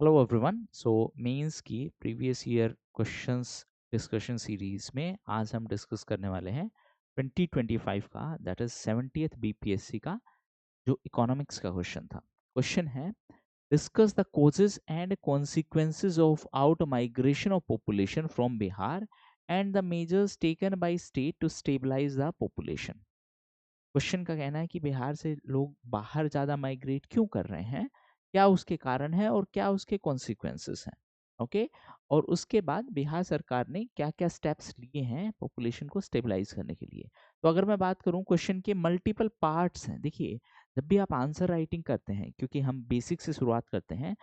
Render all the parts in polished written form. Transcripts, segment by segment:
Hello everyone. Mains की previous year questions discussion series में आज हम डिस्कस करने वाले हैं 2025 का, दैट इज 70th बीपीएससी का जो इकोनॉमिक्स का क्वेश्चन था। क्वेश्चन है, discuss the causes and consequences of out migration of population from Bihar and the measures taken by state to stabilise the population. Question का कहना है कि बिहार से लोग बाहर ज़्यादा माइग्रेट क्यों कर रहे हैं, क्या उसके कारण है और क्या उसके कॉन्सिक्वेंसेस हैं। ओके, और उसके बाद बिहार सरकार ने क्या क्या स्टेप्स लिए हैं पॉपुलेशन को स्टेबलाइज करने के लिए। तो अगर मैं बात करूं, क्वेश्चन के मल्टीपल पार्ट्स हैं। देखिए, जब भी आप आंसर राइटिंग करते हैं, क्योंकि हम बेसिक से शुरुआत करते हैं,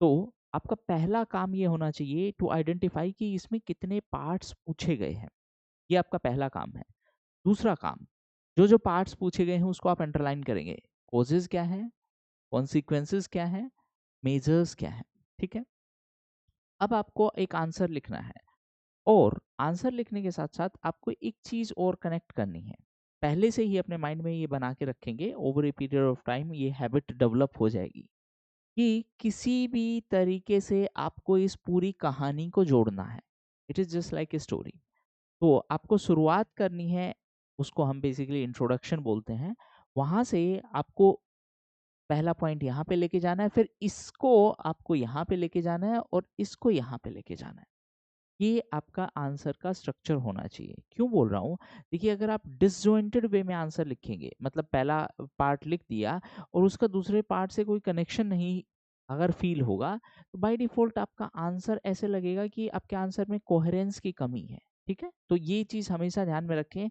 तो आपका पहला काम ये होना चाहिए टू आइडेंटिफाई कि इसमें कितने पार्ट्स पूछे गए हैं। ये आपका पहला काम है। दूसरा काम, जो जो पार्ट्स पूछे गए हैं उसको आप अंडरलाइन करेंगे। कॉजेज क्या है, कॉन्सिक्वेंसेस क्या है, मेजर्स क्या है। ठीक है, अब आपको एक आंसर लिखना है, और आंसर लिखने के साथ साथ आपको एक चीज और कनेक्ट करनी है। पहले से ही अपने माइंड में ये बना के रखेंगे, over a period of time ये हैबिट डेवलप हो जाएगी कि किसी भी तरीके से आपको इस पूरी कहानी को जोड़ना है। It is just like a story. तो आपको शुरुआत करनी है, उसको हम बेसिकली इंट्रोडक्शन बोलते हैं। वहां से आपको पहला पॉइंट यहाँ पे लेके जाना है, फिर इसको आपको यहाँ पे लेके जाना है, और इसको यहाँ पे लेके जाना है। ये आपका आंसर का स्ट्रक्चर होना चाहिए। क्यों बोल रहा हूँ, देखिए, अगर आप डिसजॉइंटेड वे में आंसर लिखेंगे, मतलब पहला पार्ट लिख दिया और उसका दूसरे पार्ट से कोई कनेक्शन नहीं अगर फील होगा, तो बाय डिफॉल्ट आपका आंसर ऐसे लगेगा कि आपके आंसर में कोहेरेंस की कमी है। ठीक है, तो ये चीज हमेशा ध्यान में रखें।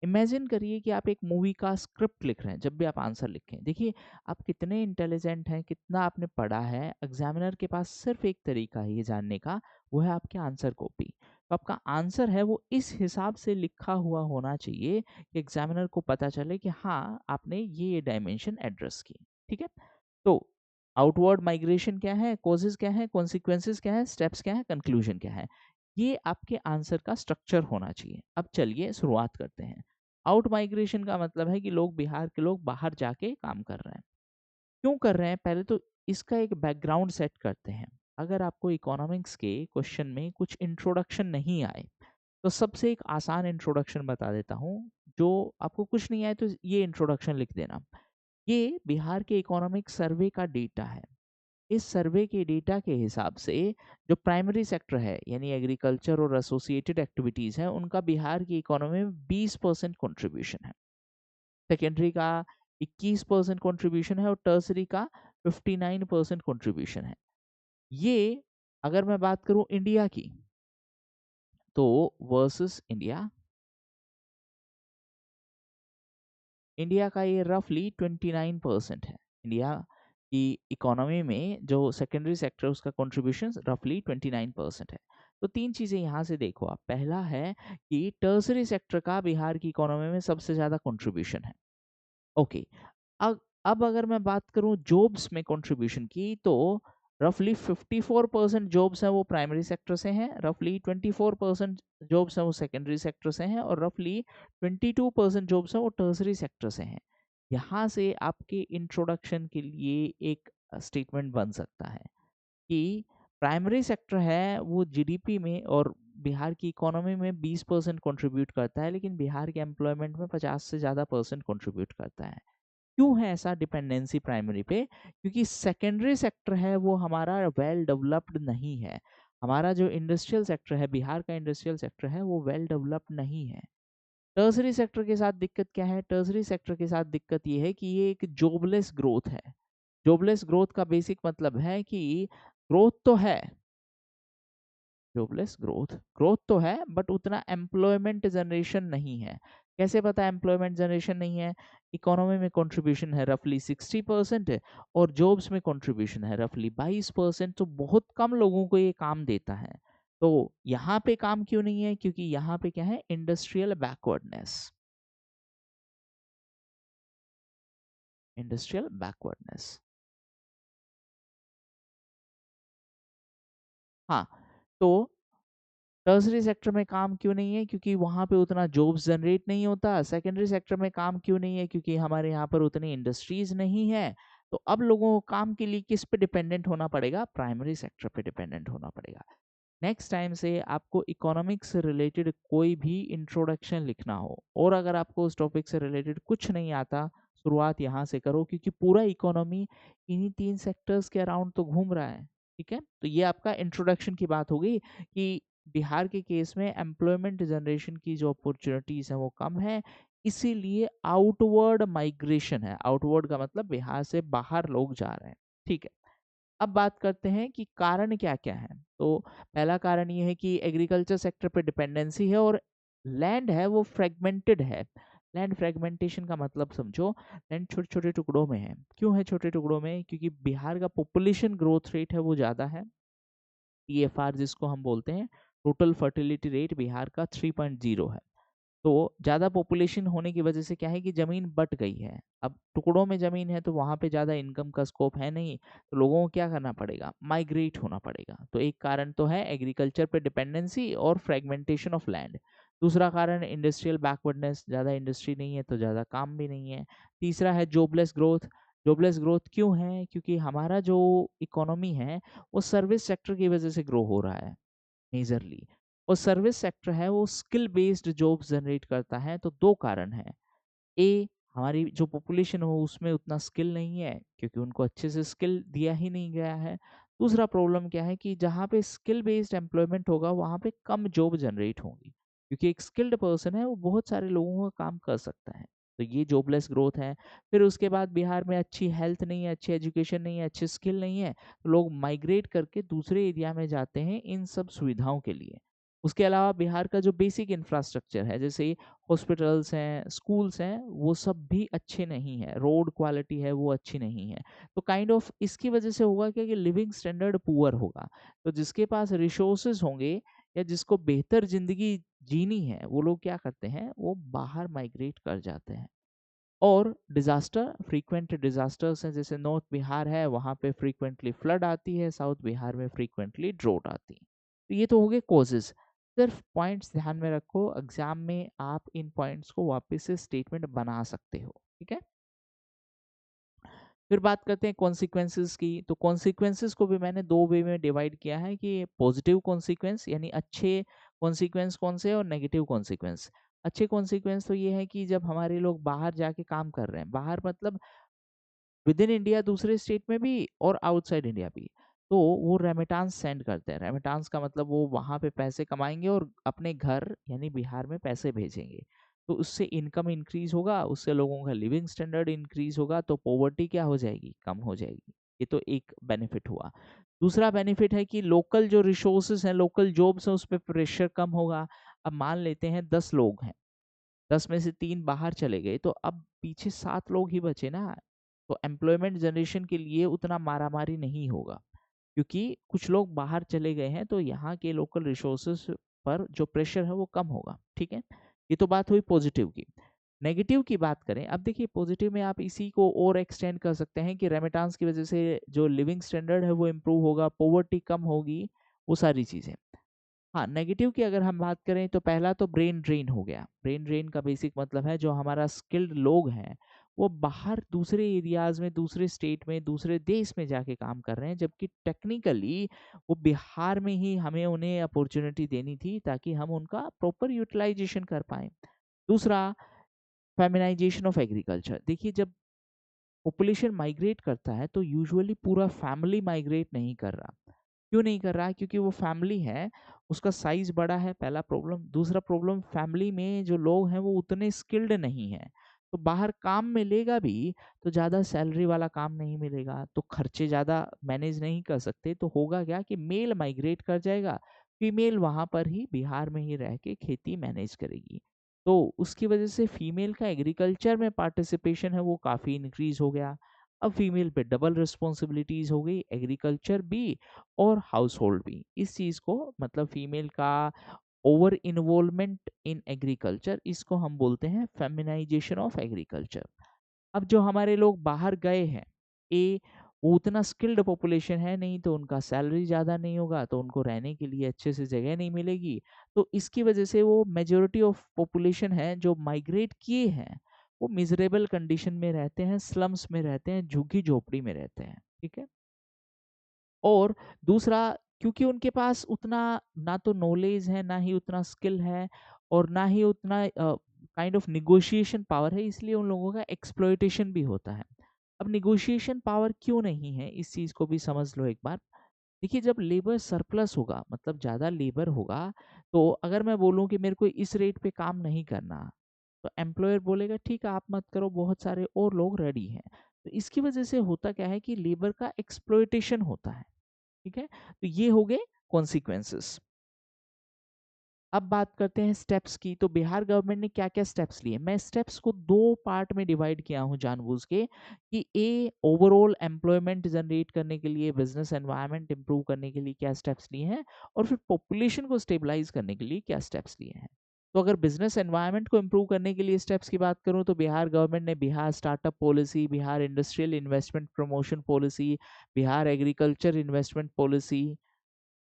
इमेजिन करिए कि आप एक मूवी का स्क्रिप्ट लिख रहे हैं। जब भी आप आंसर लिखें, देखिए, आप कितने इंटेलिजेंट हैं, कितना आपने पढ़ा है। एग्जामिनर के पास सिर्फ एक तरीका है ये जानने का, वो है आपके आंसर कॉपी। तो आपका आंसर है वो इस हिसाब से लिखा हुआ होना चाहिए कि एग्जामिनर को पता चले कि हाँ, आपने ये डायमेंशन एड्रेस की। ठीक है, तो आउटवर्ड माइग्रेशन क्या है, कॉजेज क्या है, कॉन्सिक्वेंसेज क्या है, स्टेप्स क्या है, कंक्लूजन क्या है। ये आपके आंसर का स्ट्रक्चर होना चाहिए। अब चलिए शुरुआत करते हैं। आउट माइग्रेशन का मतलब है कि लोग, बिहार के लोग बाहर जाके काम कर रहे हैं। क्यों कर रहे हैं, पहले तो इसका एक बैकग्राउंड सेट करते हैं। अगर आपको इकोनॉमिक्स के क्वेश्चन में कुछ इंट्रोडक्शन नहीं आए, तो सबसे एक आसान इंट्रोडक्शन बता देता हूँ। जो आपको कुछ नहीं आए तो ये इंट्रोडक्शन लिख देना। ये बिहार के इकोनॉमिक सर्वे का डेटा है। इस सर्वे के डेटा के हिसाब से जो प्राइमरी सेक्टर है, यानी एग्रीकल्चर और एसोसिएटेड एक्टिविटीज हैं, उनका बिहार की इकोनॉमी में 20% कंट्रीब्यूशन है। सेकेंडरी का 21% कंट्रीब्यूशन है, और टर्सरी का 59% कंट्रीब्यूशन है। ये अगर मैं बात करूं इंडिया की, तो वर्सेस इंडिया, इंडिया का ये रफली 29% है। इंडिया की इकोनॉमी में जो सेकेंडरी सेक्टर, उसका कंट्रीब्यूशन रफली 29% है। तो तीन चीजें यहाँ से देखो आप। पहला है कि टर्सरी सेक्टर का बिहार की इकोनॉमी में सबसे ज्यादा कंट्रीब्यूशन है। ओके, अब अगर मैं बात करूं जॉब्स में कंट्रीब्यूशन की, तो रफली 54% जॉब्स हैं वो प्राइमरी सेक्टर से हैं, रफली 24% जॉब्स हैं वो सेकेंडरी सेक्टर से हैं, और रफली 22% जॉब्स हैं वो टर्सरी सेक्टर से हैं। यहाँ से आपके इंट्रोडक्शन के लिए एक स्टेटमेंट बन सकता है कि प्राइमरी सेक्टर है वो जीडीपी में और बिहार की इकोनॉमी में 20% कंट्रीब्यूट करता है, लेकिन बिहार के एम्प्लॉयमेंट में 50 से ज़्यादा परसेंट कंट्रीब्यूट करता है। क्यों है ऐसा डिपेंडेंसी प्राइमरी पे, क्योंकि सेकेंडरी सेक्टर है वो हमारा वेल डेवलप्ड नहीं है। हमारा जो इंडस्ट्रियल सेक्टर है, बिहार का इंडस्ट्रियल सेक्टर है, वो वेल डेवलप्ड नहीं है। टर्सरी सेक्टर के साथ दिक्कत क्या है, टर्सरी सेक्टर के साथ दिक्कत ये है कि ये एक जॉबलेस ग्रोथ है। जॉबलेस ग्रोथ का बेसिक मतलब है कि ग्रोथ तो है, जॉबलेस ग्रोथ, ग्रोथ तो है, बट उतना एम्प्लॉयमेंट जनरेशन नहीं है। कैसे पता एम्प्लॉयमेंट जनरेशन नहीं है, इकोनॉमी में कंट्रीब्यूशन है रफली 60% है, और जॉब्स में कंट्रीब्यूशन है रफली 22%, तो बहुत कम लोगों को ये काम देता है। तो यहाँ पे काम क्यों नहीं है, क्योंकि यहाँ पे क्या है, इंडस्ट्रियल बैकवर्डनेस, इंडस्ट्रियल बैकवर्डनेस। हाँ, तो टर्सरी सेक्टर में काम क्यों नहीं है, क्योंकि वहां पे उतना जॉब्स जनरेट नहीं होता। सेकेंडरी सेक्टर में काम क्यों नहीं है, क्योंकि हमारे यहाँ पर उतनी इंडस्ट्रीज नहीं है। तो अब लोगों को काम के लिए किस पे डिपेंडेंट होना पड़ेगा? प्राइमरी सेक्टर पे डिपेंडेंट होना पड़ेगा। नेक्स्ट टाइम से आपको इकोनॉमिक्स से रिलेटेड कोई भी इंट्रोडक्शन लिखना हो और अगर आपको उस टॉपिक से रिलेटेड कुछ नहीं आता, शुरुआत यहाँ से करो क्योंकि पूरा इकोनॉमी इन्हीं 3 सेक्टर्स के अराउंड तो घूम रहा है, ठीक है? तो ये आपका इंट्रोडक्शन की बात हो गई कि बिहार के केस में एम्प्लॉयमेंट जनरेशन की जो अपॉर्चुनिटीज़ हैं वो कम है, इसीलिए आउटवर्ड माइग्रेशन है। आउटवर्ड का मतलब बिहार से बाहर लोग जा रहे हैं, ठीक है? अब बात करते हैं कि कारण क्या-क्या हैं। तो पहला कारण ये है कि एग्रीकल्चर सेक्टर पे डिपेंडेंसी है और लैंड है वो फ्रेगमेंटेड है। लैंड फ्रेगमेंटेशन का मतलब समझो, लैंड छोटे-छोटे टुकड़ों में है। क्यों है छोटे टुकड़ों में? क्योंकि बिहार का पॉपुलेशन ग्रोथ रेट है वो ज़्यादा है। टीएफआर जिसको हम बोलते हैं, टोटल फर्टिलिटी रेट बिहार का 3.0 है। तो ज़्यादा पॉपुलेशन होने की वजह से क्या है कि ज़मीन बँट गई है। अब टुकड़ों में ज़मीन है तो वहाँ पे ज़्यादा इनकम का स्कोप है नहीं, तो लोगों को क्या करना पड़ेगा? माइग्रेट होना पड़ेगा। तो एक कारण तो है एग्रीकल्चर पे डिपेंडेंसी और फ्रेगमेंटेशन ऑफ लैंड। दूसरा कारण इंडस्ट्रियल बैकवर्डनेस, ज़्यादा इंडस्ट्री नहीं है तो ज़्यादा काम भी नहीं है। तीसरा है जॉबलेस ग्रोथ। जॉबलेस ग्रोथ क्यों है? क्योंकि हमारा जो इकोनॉमी है, वो सर्विस सेक्टर की वजह से ग्रो हो रहा है। मेजरली और सर्विस सेक्टर है वो स्किल बेस्ड जॉब्स जनरेट करता है। तो दो कारण हैं, ए हमारी जो पॉपुलेशन हो उसमें उतना स्किल नहीं है क्योंकि उनको अच्छे से स्किल दिया ही नहीं गया है। दूसरा प्रॉब्लम क्या है कि जहाँ पे स्किल बेस्ड एम्प्लॉयमेंट होगा वहाँ पे कम जॉब जनरेट होंगी क्योंकि एक स्किल्ड पर्सन है वो बहुत सारे लोगों का काम कर सकता है। तो ये जॉबलेस ग्रोथ है। फिर उसके बाद बिहार में अच्छी हेल्थ नहीं है, अच्छी एजुकेशन नहीं है, अच्छी स्किल नहीं है, तो लोग माइग्रेट करके दूसरे एरिया में जाते हैं इन सब सुविधाओं के लिए। उसके अलावा बिहार का जो बेसिक इंफ्रास्ट्रक्चर है जैसे हॉस्पिटल्स हैं, स्कूल्स हैं, वो सब भी अच्छे नहीं हैं, रोड क्वालिटी है वो अच्छी नहीं है। तो काइंड ऑफ इसकी वजह से होगा क्या कि लिविंग स्टैंडर्ड पुअर होगा। तो जिसके पास रिसोर्सेज होंगे या जिसको बेहतर ज़िंदगी जीनी है, वो लोग क्या करते हैं, वो बाहर माइग्रेट कर जाते हैं। और डिज़ास्टर, फ्रीक्वेंट डिज़ास्टर्स हैं, जैसे नॉर्थ बिहार है, वहाँ पे फ्रीक्वेंटली फ्लड आती है, साउथ बिहार में फ्रीक्वेंटली ड्रॉट आती है। तो ये तो हो गए कॉजेज़। सिर्फ पॉइंट्स ध्यान में रखो, एग्ज़ाम में आप इन पॉइंट्स को वापस से स्टेटमेंट बना सकते हो, ठीक है? फिर बात करते हैं कॉन्सिक्वेंसेस की। तो कॉन्सिक्वेंसेस को भी मैंने 2 वे में डिवाइड किया है कि पॉजिटिव कॉन्सिक्वेंस यानी अच्छे कॉन्सिक्वेंस कौन से हैं और नेगेटिव कॉन्सिक्वेंस। अच्छे कॉन्सिक्वेंस तो ये है कि जब हमारे लोग बाहर जाके काम कर रहे हैं, बाहर मतलब विद इन इंडिया दूसरे स्टेट में भी और आउटसाइड इंडिया भी, तो वो रेमिटांस सेंड करते हैं। रेमिटांस का मतलब वो वहाँ पे पैसे कमाएंगे और अपने घर यानी बिहार में पैसे भेजेंगे। तो उससे इनकम इंक्रीज होगा, उससे लोगों का लिविंग स्टैंडर्ड इंक्रीज होगा, तो पॉवर्टी क्या हो जाएगी? कम हो जाएगी। ये तो एक बेनिफिट हुआ। दूसरा बेनिफिट है कि लोकल जो रिसोर्सेज हैं, लोकल जॉब्स हैं, उस पर प्रेशर कम होगा। अब मान लेते हैं 10 लोग हैं, 10 में से 3 बाहर चले गए, तो अब पीछे 7 लोग ही बचे ना। तो एम्प्लॉयमेंट जनरेशन के लिए उतना मारामारी नहीं होगा क्योंकि कुछ लोग बाहर चले गए हैं, तो यहाँ के लोकल रिसोर्सेज पर जो प्रेशर है वो कम होगा, ठीक है? ये तो बात हुई पॉजिटिव की। नेगेटिव की बात करें, अब देखिए पॉजिटिव में आप इसी को और एक्सटेंड कर सकते हैं कि रेमिटांस की वजह से जो लिविंग स्टैंडर्ड है वो इम्प्रूव होगा, पॉवर्टी कम होगी, वो सारी चीज़ें। हाँ, नेगेटिव की अगर हम बात करें तो पहला तो ब्रेन ड्रेन हो गया। ब्रेन ड्रेन का बेसिक मतलब है जो हमारा स्किल्ड लोग हैं, वो बाहर दूसरे एरियाज़ में, दूसरे स्टेट में, दूसरे देश में जाके काम कर रहे हैं, जबकि टेक्निकली वो बिहार में ही हमें उन्हें अपॉर्च्युनिटी देनी थी ताकि हम उनका प्रॉपर यूटिलाइज़ेशन कर पाएँ। दूसरा, फेमिनाइज़ेशन ऑफ एग्रीकल्चर। देखिए जब पॉपुलेशन माइग्रेट करता है तो यूजुअली पूरा फैमिली माइग्रेट नहीं कर रहा। क्यों नहीं कर रहा है? क्योंकि वो फैमिली है, उसका साइज़ बड़ा है, पहला प्रॉब्लम। दूसरा प्रॉब्लम, फैमिली में जो लोग हैं वो उतने स्किल्ड नहीं हैं। तो बाहर काम मिलेगा भी तो ज़्यादा सैलरी वाला काम नहीं मिलेगा, तो खर्चे ज़्यादा मैनेज नहीं कर सकते। तो होगा क्या कि मेल माइग्रेट कर जाएगा, फीमेल वहाँ पर ही बिहार में ही रह के खेती मैनेज करेगी। तो उसकी वजह से फीमेल का एग्रीकल्चर में पार्टिसिपेशन है वो काफ़ी इंक्रीज़ हो गया। अब फीमेल पे डबल रिस्पॉन्सिबिलिटीज़ हो गई, एग्रीकल्चर भी और हाउस होल्ड भी। इस चीज़ को मतलब फीमेल का ओवर इन्वॉल्वमेंट इन एग्रीकल्चर, इसको हम बोलते हैं फेमिनाइजेशन ऑफ एग्रीकल्चर। अब जो हमारे लोग बाहर गए हैं, ए वो उतना स्किल्ड पॉपुलेशन है नहीं, तो उनका सैलरी ज़्यादा नहीं होगा, तो उनको रहने के लिए अच्छे से जगह नहीं मिलेगी। तो इसकी वजह से वो मेजॉरिटी ऑफ पॉपुलेशन है जो माइग्रेट किए हैं, वो मिजरेबल कंडीशन में रहते हैं, स्लम्स में रहते हैं, झुग्गी झोपड़ी में रहते हैं, ठीक है। और दूसरा, क्योंकि उनके पास उतना ना तो नॉलेज है, ना ही उतना स्किल है, और ना ही उतना काइंड ऑफ निगोशिएशन पावर है, इसलिए उन लोगों का एक्सप्लॉयटेशन भी होता है। अब निगोशिएशन पावर क्यों नहीं है, इस चीज़ को भी समझ लो एक बार। देखिए, जब लेबर सरप्लस होगा, मतलब ज़्यादा लेबर होगा, तो अगर मैं बोलूँ कि मेरे को इस रेट पे काम नहीं करना, तो एम्प्लॉयर बोलेगा ठीक है आप मत करो, बहुत सारे और लोग रेडी हैं। तो इसकी वजह से होता क्या है कि लेबर का एक्सप्लॉयटेशन होता है, ठीक है। तो ये हो गए कॉन्सिक्वेंसेस। अब बात करते हैं स्टेप्स की। तो बिहार गवर्नमेंट ने क्या क्या स्टेप्स लिए, मैं स्टेप्स को दो पार्ट में डिवाइड किया हूं जानबूझ के, कि ए ओवरऑल एम्प्लॉयमेंट जनरेट करने के लिए, बिजनेस एनवायरनमेंट इंप्रूव करने के लिए क्या स्टेप्स लिए हैं, और फिर पॉपुलेशन को स्टेबलाइज करने के लिए क्या स्टेप्स लिए हैं। तो अगर बिजनेस एनवायरनमेंट को इंप्रूव करने के लिए स्टेप्स की बात करूं, तो बिहार गवर्नमेंट ने Bihar startup policy, Bihar industrial investment promotion policy, Bihar agriculture investment policy,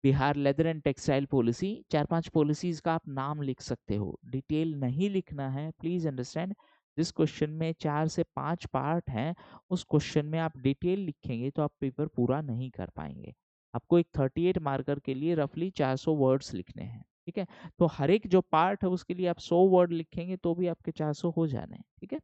Bihar leather and textile policy, 4-5 policies का आप नाम लिख सकते हो, डिटेल नहीं लिखना है, प्लीज अंडरस्टैंड। जिस क्वेश्चन में 4 से 5 पार्ट हैं, उस क्वेश्चन में आप डिटेल लिखेंगे तो आप पेपर पूरा नहीं कर पाएंगे। आपको एक 38 मार्कर के लिए रफली 400 वर्ड्स लिखने हैं, ठीक है। तो हर एक जो पार्ट है उसके लिए आप 100 वर्ड लिखेंगे तो भी आपके 400 हो जाने हैं, ठीक है।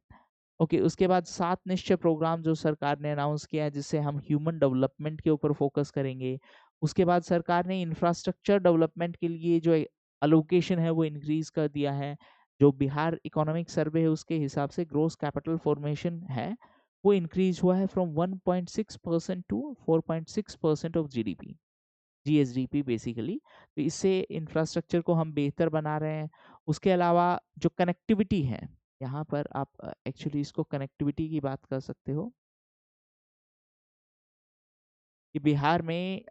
ओके, उसके बाद 7 निश्चय प्रोग्राम जो सरकार ने अनाउंस किया है, जिससे हम ह्यूमन डेवलपमेंट के ऊपर फोकस करेंगे। उसके बाद सरकार ने इंफ्रास्ट्रक्चर डेवलपमेंट के लिए जो अलोकेशन है वो इंक्रीज कर दिया है। जो बिहार इकोनॉमिक सर्वे है उसके हिसाब से ग्रोस कैपिटल फॉर्मेशन है वो इंक्रीज हुआ है from 1.6% to 4.6% of GDP, GSDP basically. तो इससे इंफ्रास्ट्रक्चर को हम बेहतर बना रहे हैं। उसके अलावा जो कनेक्टिविटी है, यहाँ पर आप एक्चुअली इसको कनेक्टिविटी की बात कर सकते हो, कि बिहार में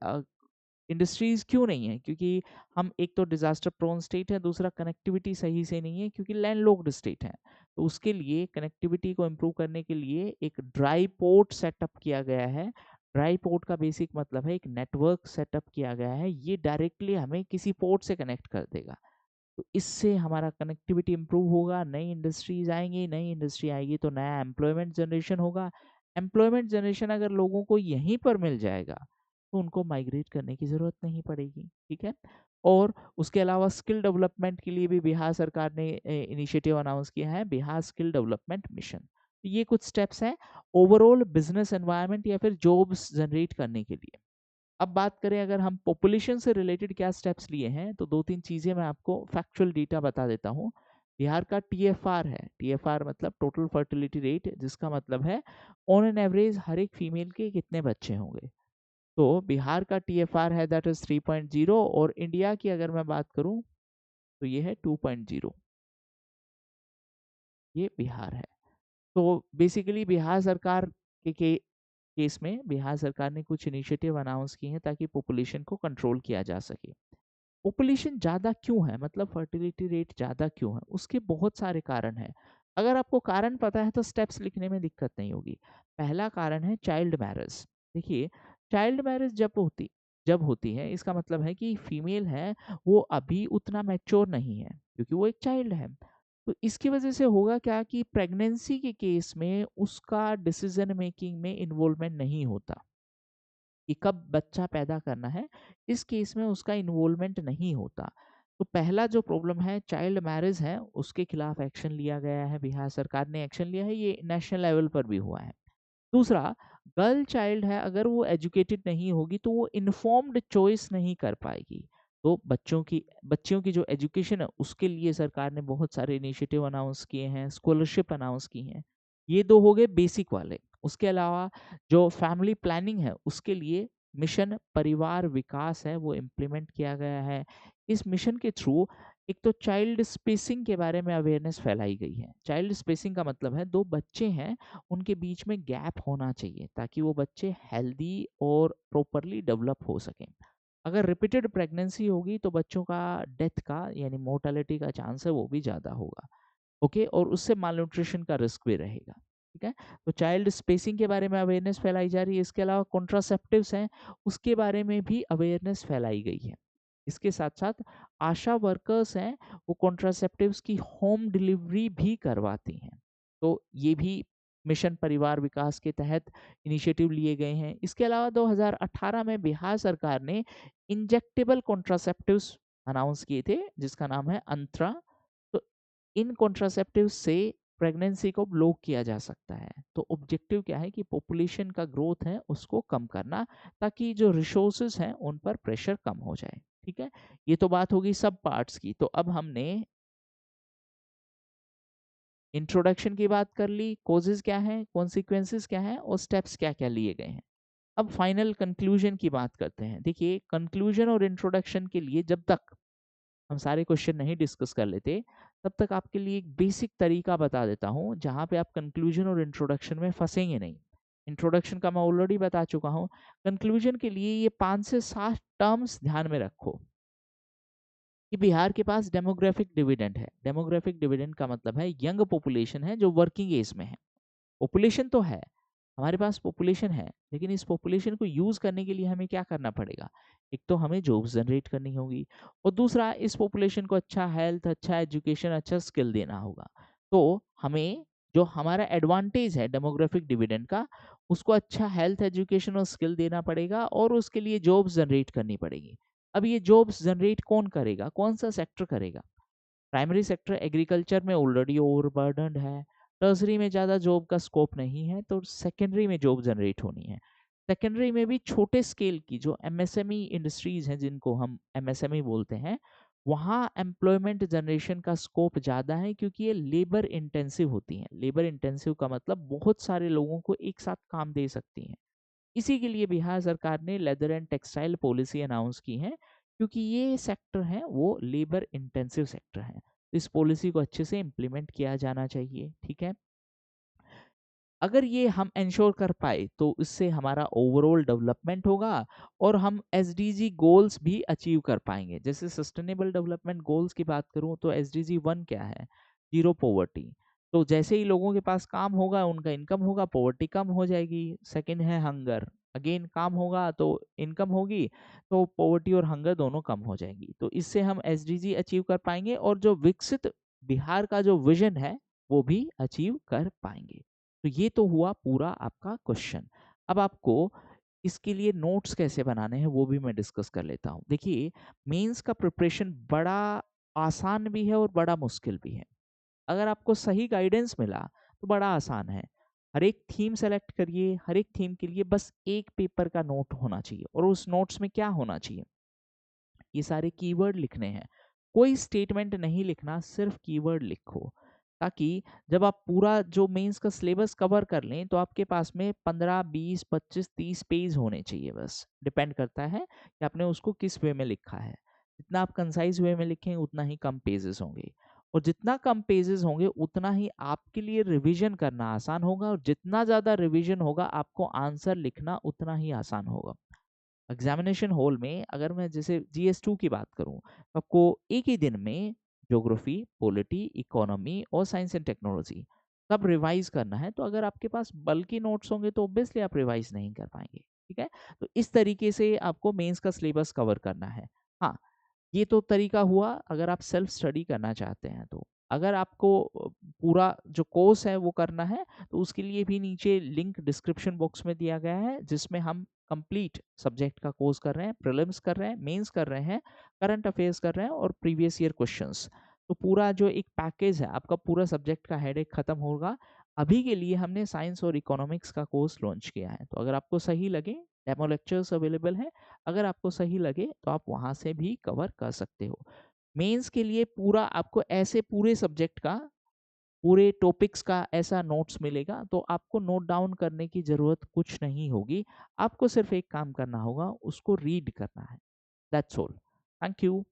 इंडस्ट्रीज क्यों नहीं है, क्योंकि हम एक तो डिजास्टर प्रोन स्टेट है, दूसरा कनेक्टिविटी सही से नहीं है क्योंकि लैंडलॉक्ड स्टेट है। तो उसके लिए कनेक्टिविटी को इम्प्रूव करने के लिए एक ड्राई पोर्ट सेटअप किया गया है। ड्राई पोर्ट का बेसिक मतलब है एक नेटवर्क सेटअप किया गया है, ये डायरेक्टली हमें किसी पोर्ट से कनेक्ट कर देगा। तो इससे हमारा कनेक्टिविटी इंप्रूव होगा, नई इंडस्ट्रीज आएंगी, नई इंडस्ट्री आएगी तो नया एम्प्लॉयमेंट जनरेशन होगा। एम्प्लॉयमेंट जनरेशन अगर लोगों को यहीं पर मिल जाएगा तो उनको माइग्रेट करने की ज़रूरत नहीं पड़ेगी, ठीक है। और उसके अलावा स्किल डेवलपमेंट के लिए भी बिहार सरकार ने इनिशिएटिव अनाउंस किया है, बिहार स्किल डेवलपमेंट मिशन। तो ये कुछ स्टेप्स हैं ओवरऑल बिजनेस एनवायरनमेंट या फिर जॉब्स जनरेट करने के लिए। अब बात करें अगर हम पॉपुलेशन से रिलेटेड क्या स्टेप्स लिए हैं, तो 2-3 चीज़ें मैं आपको फैक्चुअल डेटा बता देता हूँ। बिहार का टीएफआर है, टीएफआर मतलब टोटल फर्टिलिटी रेट, जिसका मतलब है ऑन एन एवरेज हर एक फीमेल के कितने बच्चे होंगे। तो बिहार का टीएफआर है दैट इज 3.0, और इंडिया की अगर मैं बात करूं तो ये है 2.0। ये बिहार है। तो बेसिकली बिहार सरकार के केस में बिहार सरकार ने कुछ इनिशिएटिव अनाउंस किए हैं ताकि पॉपुलेशन को कंट्रोल किया जा सके। पॉपुलेशन ज़्यादा क्यों है, मतलब फर्टिलिटी रेट ज़्यादा क्यों है, उसके बहुत सारे कारण हैं। अगर आपको कारण पता है तो स्टेप्स लिखने में दिक्कत नहीं होगी। पहला कारण है चाइल्ड मैरिज। देखिए, चाइल्ड मैरिज जब होती है इसका मतलब है कि फीमेल है वो अभी उतना मैच्योर नहीं है क्योंकि वो एक चाइल्ड है। तो इसकी वजह से होगा क्या कि प्रेगनेंसी के केस में उसका डिसीजन मेकिंग में इन्वॉल्वमेंट नहीं होता, कि कब बच्चा पैदा करना है, इस केस में उसका इन्वॉल्वमेंट नहीं होता। तो पहला जो प्रॉब्लम है चाइल्ड मैरिज है, उसके खिलाफ एक्शन लिया गया है, बिहार सरकार ने एक्शन लिया है, ये नेशनल लेवल पर भी हुआ है। दूसरा, गर्ल चाइल्ड है, अगर वो एजुकेटेड नहीं होगी तो वो इन्फॉर्म्ड चॉइस नहीं कर पाएगी। तो बच्चियों की जो एजुकेशन है उसके लिए सरकार ने बहुत सारे इनिशिएटिव अनाउंस किए हैं, स्कॉलरशिप अनाउंस की हैं। ये दो हो गए बेसिक वाले। उसके अलावा जो फैमिली प्लानिंग है उसके लिए मिशन परिवार विकास है वो इम्प्लीमेंट किया गया है। इस मिशन के थ्रू एक तो चाइल्ड स्पेसिंग के बारे में अवेयरनेस फैलाई गई है। चाइल्ड स्पेसिंग का मतलब है दो बच्चे हैं उनके बीच में गैप होना चाहिए ताकि वो बच्चे हेल्दी और प्रॉपरली डेवलप हो सकें। अगर रिपीटेड प्रेगनेंसी होगी तो बच्चों का डेथ का यानी मोर्टेलिटी का चांस है वो भी ज़्यादा होगा। ओके, और उससे मालन्यूट्रिशन का रिस्क भी रहेगा, ठीक है। तो चाइल्ड स्पेसिंग के बारे में अवेयरनेस फैलाई जा रही है। इसके अलावा कॉन्ट्रासेप्टिव्स हैं उसके बारे में भी अवेयरनेस फैलाई गई है। इसके साथ साथ आशा वर्कर्स हैं वो कॉन्ट्रासेप्टिव्स की होम डिलीवरी भी करवाती हैं। तो ये भी मिशन परिवार विकास के तहत इनिशिएटिव लिए गए हैं। इसके अलावा 2018 में बिहार सरकार ने इंजेक्टेबल कॉन्ट्रासेप्टिव्स अनाउंस किए थे, जिसका नाम है अंतरा। तो इन कॉन्ट्रासेप्टिव्स से प्रेगनेंसी को ब्लॉक किया जा सकता है। तो ऑब्जेक्टिव क्या है कि पॉपुलेशन का ग्रोथ है उसको कम करना, ताकि जो रिसोर्सेज हैं उन पर प्रेशर कम हो जाए। ठीक है, ये तो बात होगी सब पार्ट्स की। तो अब हमने इंट्रोडक्शन की बात कर ली, कॉजेज क्या है, कॉन्सिक्वेंसेस क्या है और स्टेप्स क्या क्या लिए गए हैं। अब फाइनल कंक्लूजन की बात करते हैं। देखिए, कंक्लूजन और इंट्रोडक्शन के लिए जब तक हम सारे क्वेश्चन नहीं डिस्कस कर लेते, तब तक आपके लिए एक बेसिक तरीका बता देता हूँ जहाँ पे आप कंक्लूजन और इंट्रोडक्शन में फंसेंगे नहीं। इंट्रोडक्शन का मैं ऑलरेडी बता चुका हूँ। कंक्लूजन के लिए ये 5 से 7 टर्म्स ध्यान में रखो कि बिहार के पास डेमोग्राफिक डिविडेंड है। डेमोग्राफिक डिविडेंड का मतलब है यंग पॉपुलेशन है जो वर्किंग एज में है। पॉपुलेशन तो है, हमारे पास पॉपुलेशन है, लेकिन इस पॉपुलेशन को यूज करने के लिए हमें क्या करना पड़ेगा? एक तो हमें जॉब्स जनरेट करनी होगी, और दूसरा इस पॉपुलेशन को अच्छा हेल्थ, अच्छा एजुकेशन, अच्छा स्किल देना होगा। तो हमें जो हमारा एडवांटेज है डेमोग्राफिक डिविडेंड का, उसको अच्छा हेल्थ, एजुकेशन और स्किल देना पड़ेगा, और उसके लिए जॉब्स जनरेट करनी पड़ेगी। अब ये जॉब्स जनरेट कौन करेगा, कौन सा सेक्टर करेगा? प्राइमरी सेक्टर एग्रीकलचर में ऑलरेडी ओवरबर्डन्ड है, टर्सरी में ज़्यादा जॉब का स्कोप नहीं है, तो सेकेंडरी में जॉब जनरेट होनी है। सेकेंडरी में भी छोटे स्केल की जो एमएसएमई इंडस्ट्रीज हैं, जिनको हम एमएसएमई बोलते हैं, वहाँ एम्प्लॉयमेंट जनरेशन का स्कोप ज़्यादा है, क्योंकि ये लेबर इंटेंसिव होती हैं। लेबर इंटेंसिव का मतलब बहुत सारे लोगों को एक साथ काम दे सकती हैं। इसी के लिए बिहार सरकार ने leather and textile policy announce की है, क्योंकि ये सेक्टर है वो लेबर इंटेंसिव सेक्टर है। इस पॉलिसी को अच्छे से इम्प्लीमेंट किया जाना चाहिए। ठीक है, अगर ये हम इंश्योर कर पाए तो इससे हमारा ओवरऑल डेवलपमेंट होगा, और हम एसडीजी गोल्स भी अचीव कर पाएंगे। जैसे सस्टेनेबल डेवलपमेंट गोल्स की बात करूं तो एसडीजी 1 क्या है? Zero poverty. तो जैसे ही लोगों के पास काम होगा, उनका इनकम होगा, पॉवर्टी कम हो जाएगी। सेकंड है हंगर। अगेन काम होगा तो इनकम होगी, तो पॉवर्टी और हंगर दोनों कम हो जाएगी। तो इससे हम एसडीजी अचीव कर पाएंगे, और जो विकसित बिहार का जो विजन है वो भी अचीव कर पाएंगे। तो ये तो हुआ पूरा आपका क्वेश्चन। अब आपको इसके लिए नोट्स कैसे बनाने हैं वो भी मैं डिस्कस कर लेता हूँ। देखिए, मेंस का प्रिपरेशन बड़ा आसान भी है और बड़ा मुश्किल भी है। अगर आपको सही गाइडेंस मिला तो बड़ा आसान है। हर एक थीम सेलेक्ट करिए, हर एक थीम के लिए बस एक पेपर का नोट होना चाहिए, और उस नोट्स में क्या होना चाहिए? ये सारे कीवर्ड लिखने हैं। कोई स्टेटमेंट नहीं लिखना, सिर्फ कीवर्ड लिखो, ताकि जब आप पूरा जो मेंस का सिलेबस कवर कर लें तो आपके पास में 15, 20, 25, 30 पेज होने चाहिए। बस डिपेंड करता है कि आपने उसको किस वे में लिखा है। जितना आप कंसाइज वे में लिखें उतना ही कम पेजेस होंगे, और जितना कम पेजेस होंगे उतना ही आपके लिए रिवीजन करना आसान होगा, और जितना ज़्यादा रिवीजन होगा आपको आंसर लिखना उतना ही आसान होगा। एग्जामिनेशन हॉल में अगर मैं जैसे जीएस 2 की बात करूं, तो आपको एक ही दिन में ज्योग्राफी, पॉलिटी, इकोनॉमी और साइंस एंड टेक्नोलॉजी सब रिवाइज करना है। तो अगर आपके पास बल्कि नोट्स होंगे तो ऑब्वियसली आप रिवाइज नहीं कर पाएंगे। ठीक है, तो इस तरीके से आपको मेंस का सिलेबस कवर करना है। हाँ, ये तो तरीका हुआ अगर आप सेल्फ स्टडी करना चाहते हैं। तो अगर आपको पूरा जो कोर्स है वो करना है, तो उसके लिए भी नीचे लिंक डिस्क्रिप्शन बॉक्स में दिया गया है, जिसमें हम कंप्लीट सब्जेक्ट का कोर्स कर रहे हैं, प्रीलिम्स कर रहे हैं, मेंस कर रहे हैं, करंट अफेयर्स कर रहे हैं और प्रीवियस ईयर क्वेश्चंस। तो पूरा जो एक पैकेज है आपका, पूरा सब्जेक्ट का हेडेक खत्म होगा। अभी के लिए हमने साइंस और इकोनॉमिक्स का कोर्स लॉन्च किया है। तो अगर आपको सही लगे, डेमो लेक्चर्स अवेलेबल है, अगर आपको सही लगे तो आप वहां से भी कवर कर सकते हो। मेंस के लिए पूरा आपको ऐसे पूरे सब्जेक्ट का, पूरे टॉपिक्स का ऐसा नोट्स मिलेगा, तो आपको नोट डाउन करने की जरूरत कुछ नहीं होगी। आपको सिर्फ एक काम करना होगा, उसको रीड करना है। That's all. Thank you.